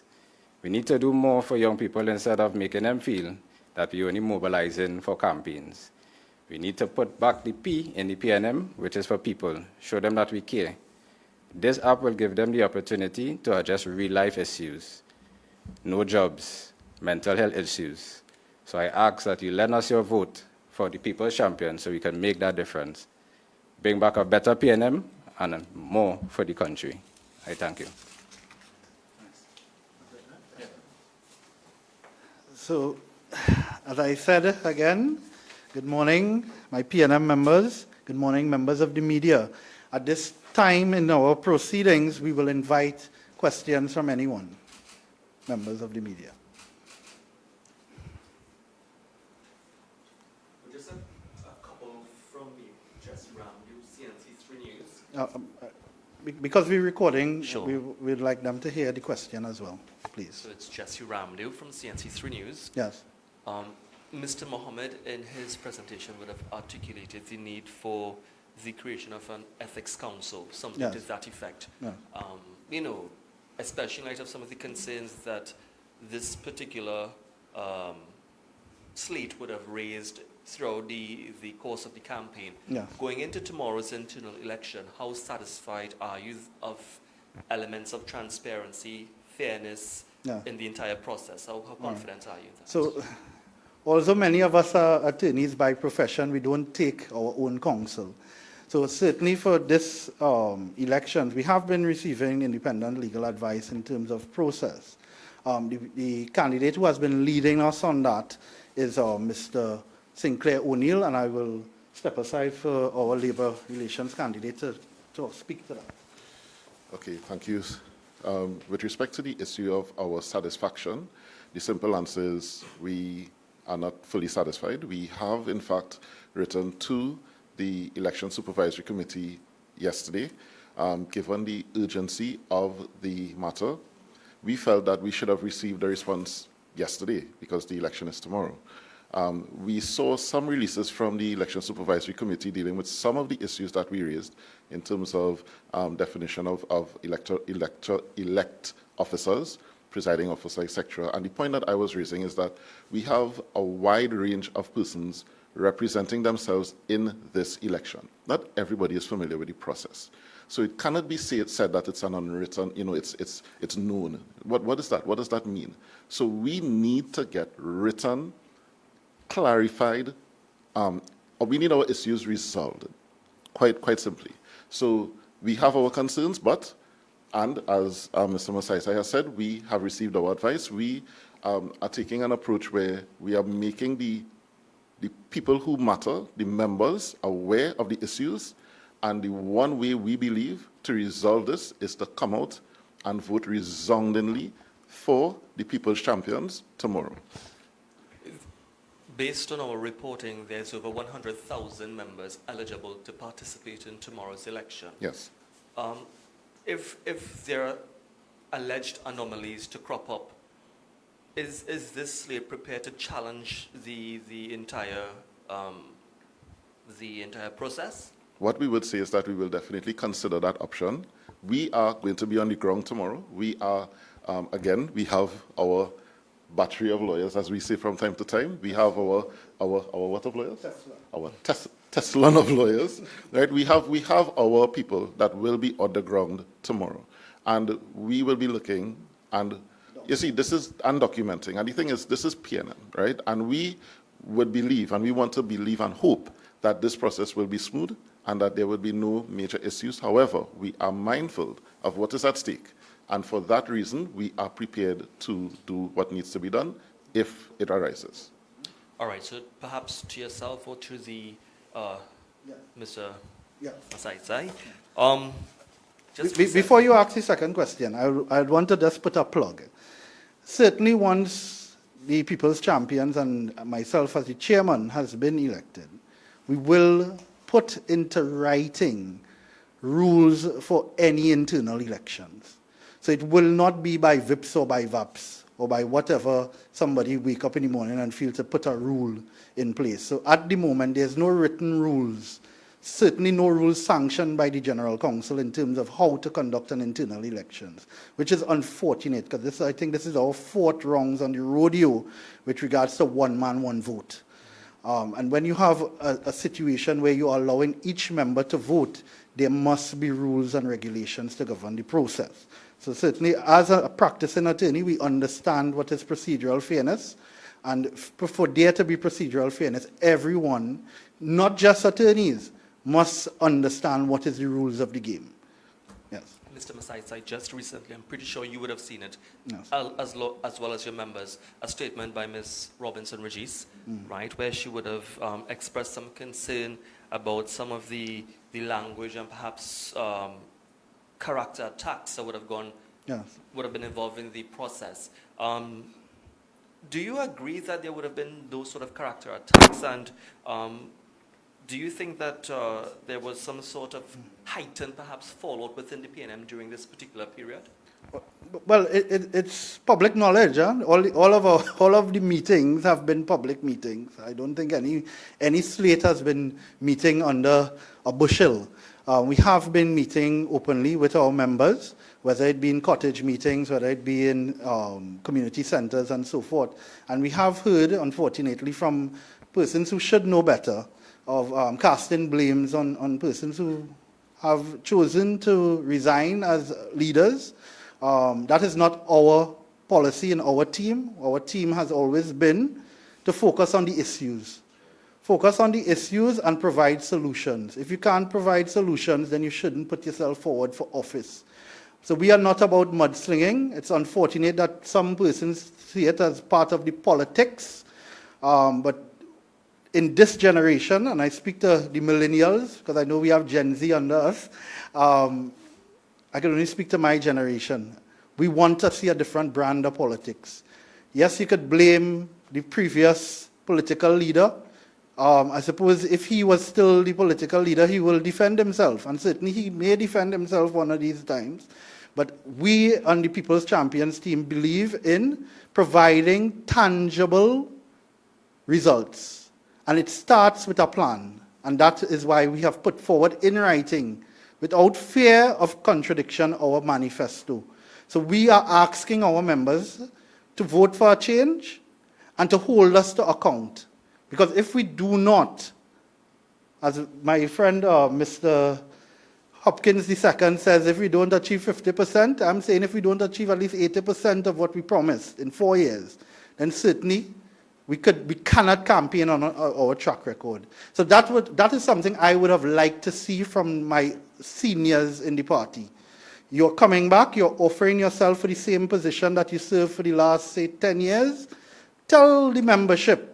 We need to do more for young people instead of making them feel that we're only mobilizing for campaigns. We need to put back the P in the PNM, which is for people, show them that we care. This app will give them the opportunity to address real-life issues, no jobs, mental health issues. So I ask that you lend us your vote for the People's Champion so we can make that difference. Bring back a better PNM and more for the country. I thank you. So, as I said again, good morning, my PNM members. Good morning, members of the media. At this time in our proceedings, we will invite questions from anyone, members of the media. Just a couple from me, Jesse Ramdu, CNC3 News. Because we're recording, Sure. we'd like them to hear the question as well, please. So it's Jesse Ramdu from CNC3 News. Yes. Mr. Mohammed, in his presentation, would have articulated the need for the creation of an ethics council, something Yes. to that effect. Yeah. You know, especially in light of some of the concerns that this particular slate would have raised throughout the course of the campaign. Yeah. Going into tomorrow's internal election, how satisfied are you of elements of transparency, fairness Yeah. in the entire process? How confident are you in that? So, although many of us are attorneys by profession, we don't take our own counsel. So certainly for this election, we have been receiving independent legal advice in terms of process. The candidate who has been leading us on that is Mr. Sinclair O'Neill, and I will step aside for our labor relations candidate to speak to that. Okay, thank you. With respect to the issue of our satisfaction, the simple answer is we are not fully satisfied. We have, in fact, written to the Election Supervisory Committee yesterday. Given the urgency of the matter, we felt that we should have received a response yesterday because the election is tomorrow. We saw some releases from the Election Supervisory Committee dealing with some of the issues that we raised in terms of definition of elect officers, presiding officer, etc. And the point that I was raising is that we have a wide range of persons representing themselves in this election. Not everybody is familiar with the process. So it cannot be said that it's an unwritten, it's known. What is that? What does that mean? So we need to get written, clarified, or we need our issues resolved, quite simply. So we have our concerns, and as Mr. Masaisa has said, we have received our advice. We are taking an approach where we are making the people who matter, the members, aware of the issues, and the one way we believe to resolve this is to come out and vote resoundingly for the People's Champions tomorrow. Based on our reporting, there's over 100,000 members eligible to participate in tomorrow's election. Yes. If there are alleged anomalies to crop up, is this slate prepared to challenge the entire process? What we would say is that we will definitely consider that option. We are going to be on the ground tomorrow. We are, again, we have our battery of lawyers, as we say from time to time. We have our what of lawyers? Tesla. Our Tesla of lawyers, right? We have our people that will be on the ground tomorrow, and we will be looking. And you see, this is undocumenting, and the thing is, this is PNM, right? And we would believe, and we want to believe and hope that this process will be smooth and that there will be no major issues. However, we are mindful of what is at stake. And for that reason, we are prepared to do what needs to be done if it arises. All right, so perhaps to yourself or to the Mr. Masaitsai. Before you ask the second question, I'd want to just put a plug. Certainly once the People's Champions and myself as the chairman has been elected, we will put into writing rules for any internal elections. So it will not be by VIPs or by VAPs or by whatever somebody wake up in the morning and feel to put a rule in place. So at the moment, there's no written rules, certainly no rules sanctioned by the General Council in terms of how to conduct an internal elections, which is unfortunate because I think this is our fourth rounds on the rodeo with regards to one man, one vote. And when you have a situation where you are allowing each member to vote, there must be rules and regulations to govern the process. So certainly, as a practicing attorney, we understand what is procedural fairness. And for there to be procedural fairness, everyone, not just attorneys, must understand what is the rules of the game. Yes. Mr. Masaitsai, just recently, I'm pretty sure you would have seen it, Yes. as well as your members, a statement by Ms. Robinson-Regis, right, where she would have expressed some concern about some of the language and perhaps character attacks that would have been involved in the process. Do you agree that there would have been those sort of character attacks, and do you think that there was some sort of heightened, perhaps, fallout within the PNM during this particular period? Well, it's public knowledge. Huh? All of the meetings have been public meetings. I don't think any slate has been meeting under a bushel. We have been meeting openly with our members, whether it be in cottage meetings, whether it be in community centers and so forth. And we have heard, unfortunately, from persons who should know better of casting blames on persons who have chosen to resign as leaders. That is not our policy in our team. Our team has always been to focus on the issues. Focus on the issues and provide solutions. If you can't provide solutions, then you shouldn't put yourself forward for office. So we are not about mudslinging. It's unfortunate that some persons see it as part of the politics. But in this generation, and I speak to the millennials, because I know we have Gen Z under us, I can only speak to my generation. We want to see a different brand of politics. Yes, you could blame the previous political leader. I suppose if he was still the political leader, he will defend himself. And certainly he may defend himself one of these times. But we on the People's Champions team believe in providing tangible results. And it starts with a plan. And that is why we have put forward in writing, without fear of contradiction, our manifesto. So we are asking our members to vote for a change and to hold us to account. Because if we do not, as my friend Mr. Hopkins II says, if we don't achieve 50%, I'm saying if we don't achieve at least 80% of what we promised in 4 years, then certainly we cannot campaign on our track record. So that is something I would have liked to see from my seniors in the party. You're coming back, you're offering yourself for the same position that you served for the last, say, 10 years. Tell the membership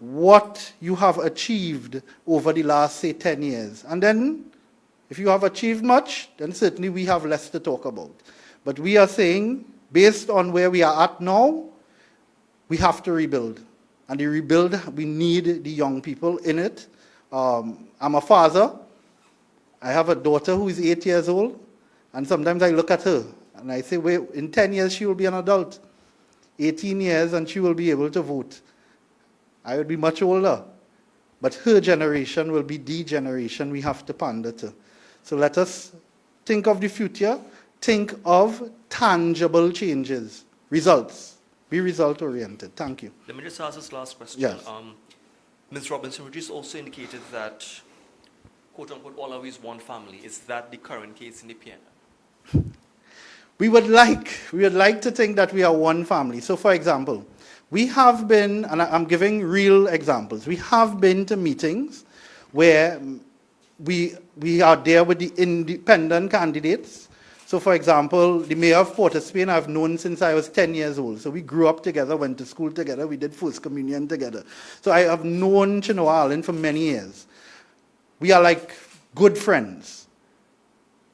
what you have achieved over the last, say, 10 years. And then, if you have achieved much, then certainly we have less to talk about. But we are saying, based on where we are at now, we have to rebuild. And the rebuild, we need the young people in it. I'm a father. I have a daughter who is 8 years old. And sometimes I look at her and I say, wait, in 10 years she will be an adult. 18 years and she will be able to vote. I would be much older. But her generation will be the generation we have to pander to. So let us think of the future. Think of tangible changes, results. Be result-oriented. Thank you. Let me just ask this last question. Yes. Ms. Robinson-Regis also indicated that, quote-unquote, all always one family. Is that the current case in the PNM? We would like to think that we are one family. So, for example, we have been, and I'm giving real examples, we have been to meetings where we are there with the independent candidates. So So for example, the mayor of Port of Spain I've known since I was 10 years old. So we grew up together, went to school together, we did First Communion together. So I have known Chinoa Allen for many years. We are like good friends.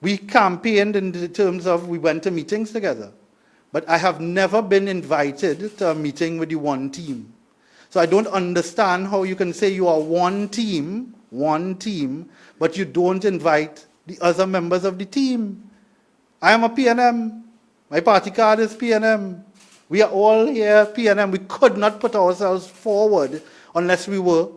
We campaigned in the terms of we went to meetings together. But I have never been invited to a meeting with the one team. So I don't understand how you can say you are one team, but you don't invite the other members of the team. I am a PNM. My party card is PNM. We are all here PNM. We could not put ourselves forward unless we were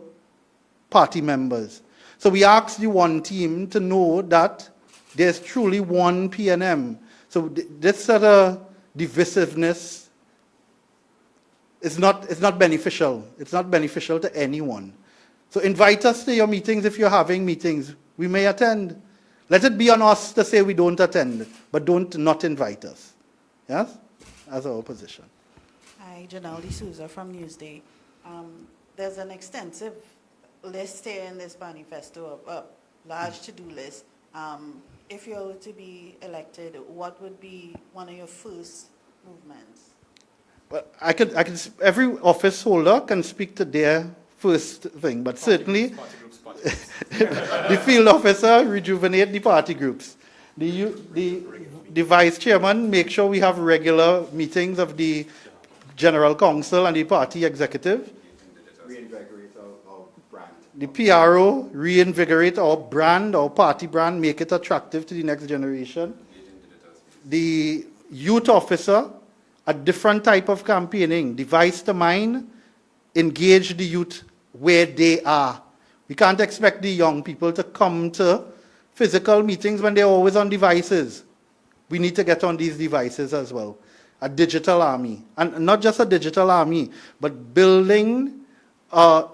party members. So we asked the one team to know that there's truly one PNM. So this sort of divisiveness is not beneficial. It's not beneficial to anyone. So invite us to your meetings if you're having meetings. We may attend. Let it be on us to say we don't attend, but don't not invite us. Yes? As our position. Hi, Janelle D'Souza from Newsday. There's an extensive list here in this manifesto, a large to-do list. If you were to be elected, what would be one of your first movements? Well, every office holder can speak to their first thing, but certainly the field officer rejuvenate the party groups. The vice chairman make sure we have regular meetings of the general council and the party executive. Reinvigorate our brand. The PRO reinvigorate our brand, our party brand, make it attractive to the next generation. The youth officer, a different type of campaigning, device to mind, engage the youth where they are. We can't expect the young people to come to physical meetings when they're always on devices. We need to get on these devices as well. A digital army. And not just a digital army, but building a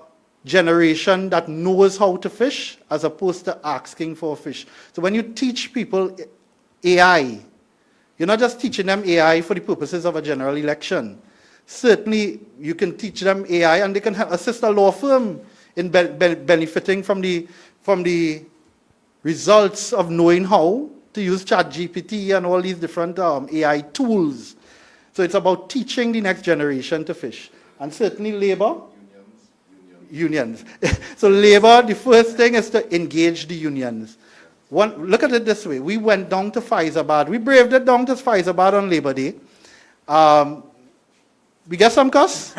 generation that knows how to fish as opposed to asking for a fish. So when you teach people AI, you're not just teaching them AI for the purposes of a general election. Certainly, you can teach them AI and they can assist a law firm in benefiting from the results of knowing how to use ChatGPT and all these different AI tools. So it's about teaching the next generation to fish. And certainly labor. Unions. So labor, the first thing is to engage the unions. Look at it this way. We went down to Faizabad. We braved it down to Faizabad on Labor Day. We get some costs.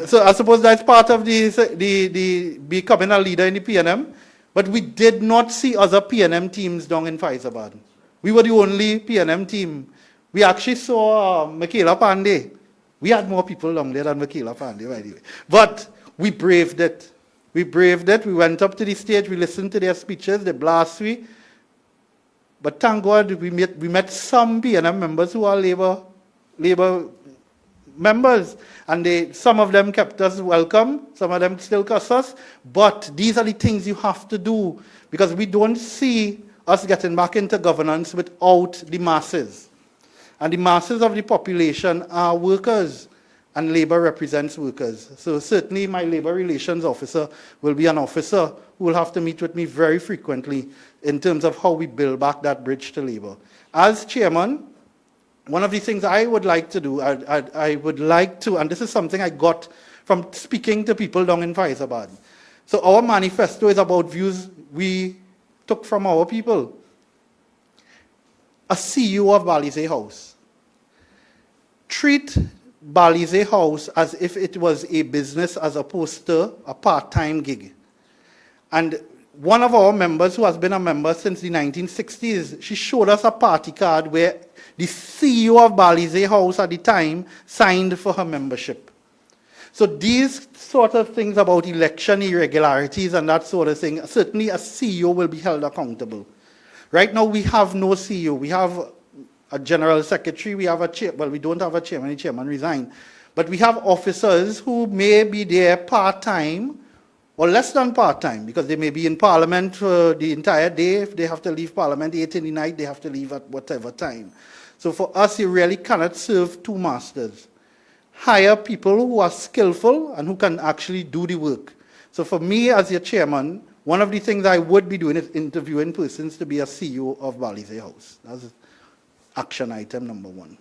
So I suppose that's part of the becoming a leader in the PNM. But we did not see other PNM teams down in Faizabad. We were the only PNM team. We actually saw Michaela Pandey. We had more people down there than Michaela Pandey, by the way. But we braved it. We braved it. We went up to the stage. We listened to their speeches, the blasphemy. But thank God we met some PNM members who are labor members. And some of them kept us welcome. Some of them still cuss us. But these are the things you have to do. Because we don't see us getting back into governance without the masses. And the masses of the population are workers. And labor represents workers. So certainly my labor relations officer will be an officer who will have to meet with me very frequently in terms of how we build back that bridge to labor. As chairman, one of the things I would like to do, I would like to, and this is something I got from speaking to people down in Faizabad. So our manifesto is about views we took from our people. A CEO of Balize House. Treat Balize House as if it was a business as opposed to a part-time gig. And one of our members, who has been a member since the 1960s, she showed us a party card where the CEO of Balize House at the time signed for her membership. So these sort of things about election irregularities and that sort of thing, certainly a CEO will be held accountable. Right now we have no CEO. We have a general secretary, we have a chair, well, we don't have a chairman, the chairman resigned. But we have officers who may be there part-time or less than part-time because they may be in Parliament for the entire day. If they have to leave Parliament 8 in the night, they have to leave at whatever time. So for us, you really cannot serve two masters. Hire people who are skillful and who can actually do the work. So for me as your chairman, one of the things I would be doing is interviewing persons to be a CEO of Balize House. action item number 1.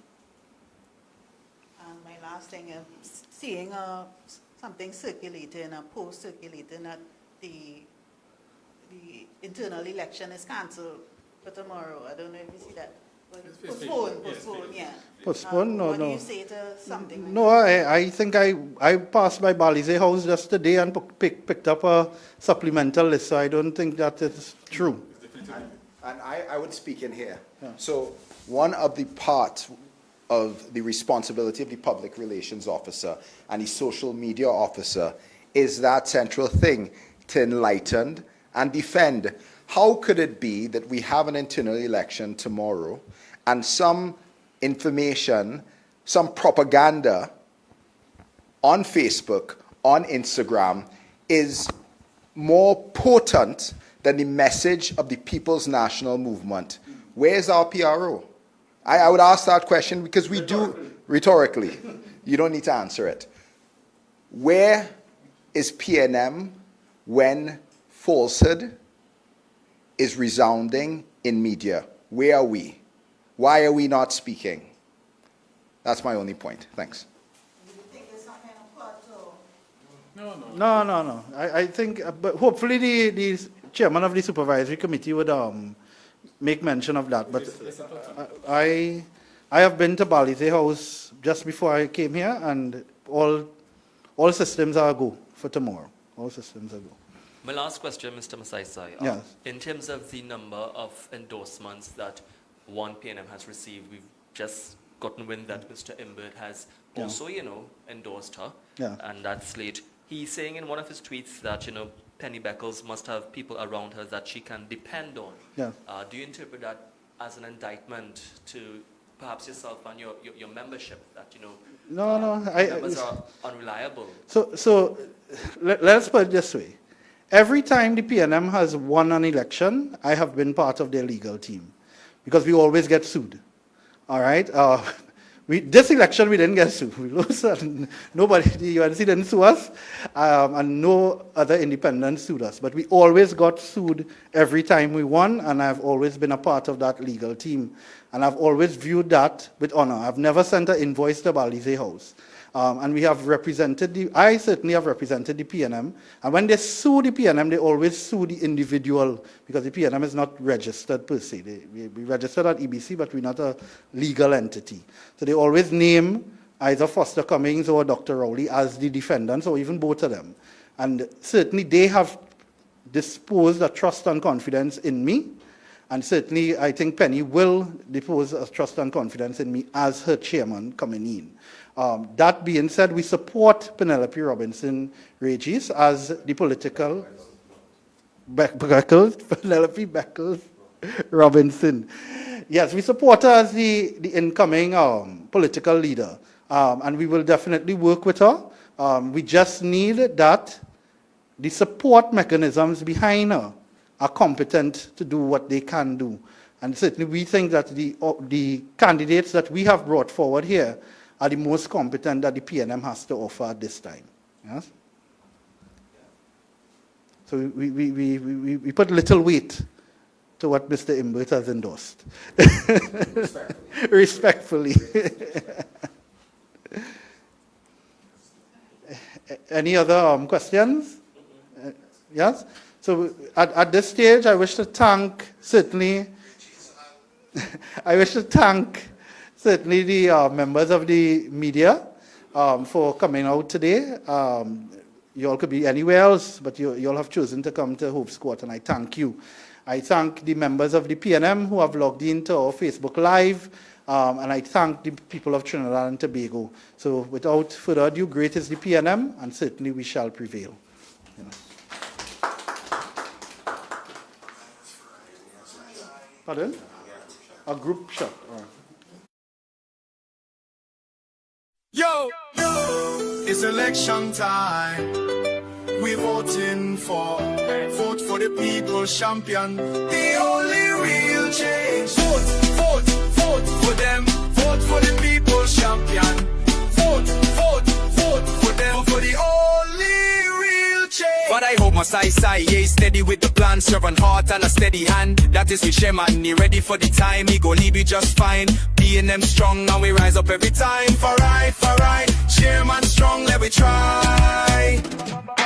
And my last thing is seeing something circulating, a post circulating that the internal election is cancelled for tomorrow. I don't know if you see that. Postpone, yeah. Postpone? No, what do no. you say to something like No, I think I passed by Balize House just today and picked up a supplemental list, so I don't think that is true. And I would speak in here. Yeah. So one of the parts of the responsibility of the public relations officer and the social media officer is that central thing to enlighten and defend. How could it be that we have an internal election tomorrow and some information, some propaganda on Facebook, on Instagram is more potent than the message of the People's National Movement? Where's our PRO? I would ask that question because we do, rhetorically, you don't need to answer it. Where is PNM when falsehood is resounding in media? Where are we? Why are we not speaking? That's my only point. Thanks. No. I think, but hopefully the chairman of the supervisory committee would make mention of that. But I have been to Balize House just before I came here, and all systems are go for tomorrow. All systems are go. My last question, Mr. Masaisai. Yes. In terms of the number of endorsements that one PNM has received, we've just gotten wind that Mr. Imbert has also, endorsed her. Yeah. And that's late. He's saying in one of his tweets that, Penny Beckles must have people around her that she can depend on. Yeah. Do you interpret that as an indictment to perhaps yourself and your membership that, members are unreliable? So let's put it this way. Every time the PNM has won an election, I have been part of their legal team because we always get sued. All right? This election, we didn't get sued. We lost, nobody, the UNC didn't sue us, and no other independents sued us. But we always got sued every time we won, and I've always been a part of that legal team. And I've always viewed that with honor. I've never sent an invoice to Balize House. And we have represented I certainly have represented the PNM. And when they sue the PNM, they always sue the individual because the PNM is not registered per se. We registered at EBC, but we're not a legal entity. So they always name either Foster Cummings or Dr. Rowley as the defendants, or even both of them. And certainly they have disposed of trust and confidence in me. And certainly I think Penny will depose a trust and confidence in me as her chairman coming in. That being said, we support Penelope Robinson Regis as the political Penelope Beckles Robinson. Yes, we support her as the incoming political leader, and we will definitely work with her. We just need that the support mechanisms behind her are competent to do what they can do. And certainly we think that the candidates that we have brought forward here are the most competent that the PNM has to offer at this time. Yes? So we put little weight to what Mr. Imbert has endorsed. Respectfully. Any other questions? Yes? So at this stage, I wish to thank certainly certainly the members of the media for coming out today. You all could be anywhere else, but you all have chosen to come to Hope's Court, and I thank you. I thank the members of the PNM who have logged into our Facebook Live, and I thank the people of Trinidad and Tobago. So without further ado, great is the PNM, and certainly we shall prevail. Pardon? A group shot. Yo, it's election time. We're voting vote for the people's champion, the only real change. Vote for them. Vote for the people's champion. Vote for them, for the only real change. For the I hope my side, yeah, steady with the plan, servant heart and a steady hand. That is with Chairman, he ready for the time, he go leave it just fine. PNM strong and we rise up every time. For right, Chairman strong, let we try.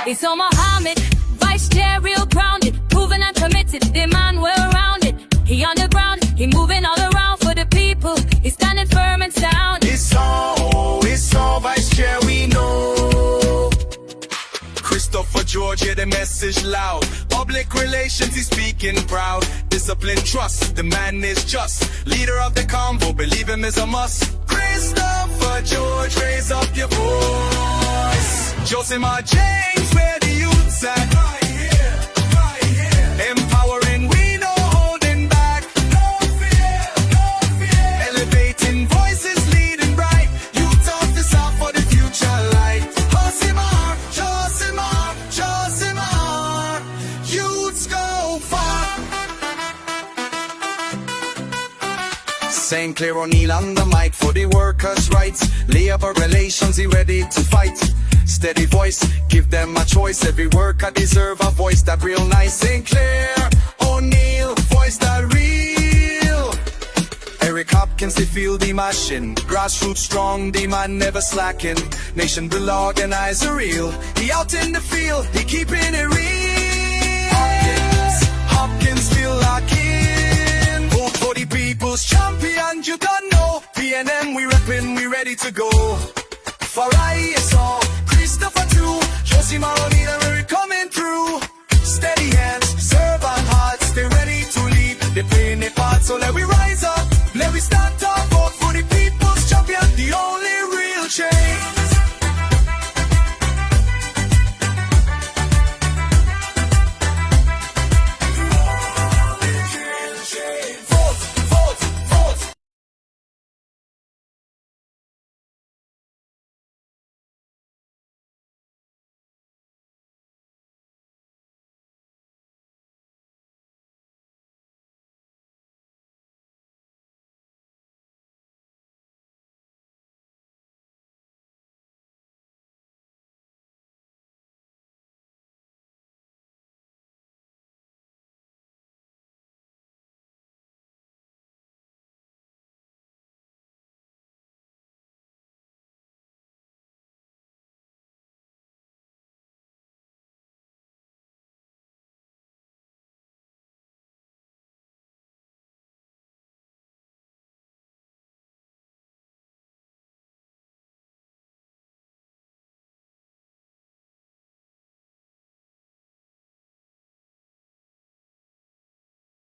It's on Mohammed, Vice Chair, real grounded, proven and committed, the man well rounded. He on the ground, he moving all around for the people, he's standing firm and sound. It's all Vice Chair, we know. Christopher George, hear the message loud. Public relations, he's speaking proud. Discipline, trust, the man is just. Leader of the convo, believe him is a must. Christopher George, raise up your voice. Josimar James, where the youths at? Right here. Empowering, we know holding back. No fear. Elevating voices, leading bright. Youth officer for the future light. Josimar, youths go far. St. Clair O'Neill on the mic for the workers' rights. Labor relations, he ready to fight. Steady voice, give them a choice. Every worker deserve a voice that real nice. St. Clair O'Neill, voice that real. Eric Hopkins, they feel the machine. Grassroots strong, the man never slacking. Nation will organize a real. He out in the field, he keeping it real. Hopkins feel like in. Vote for the people's champion, you don't know. PNM, we reppin', we ready to go. For I saw Christopher too, Josimar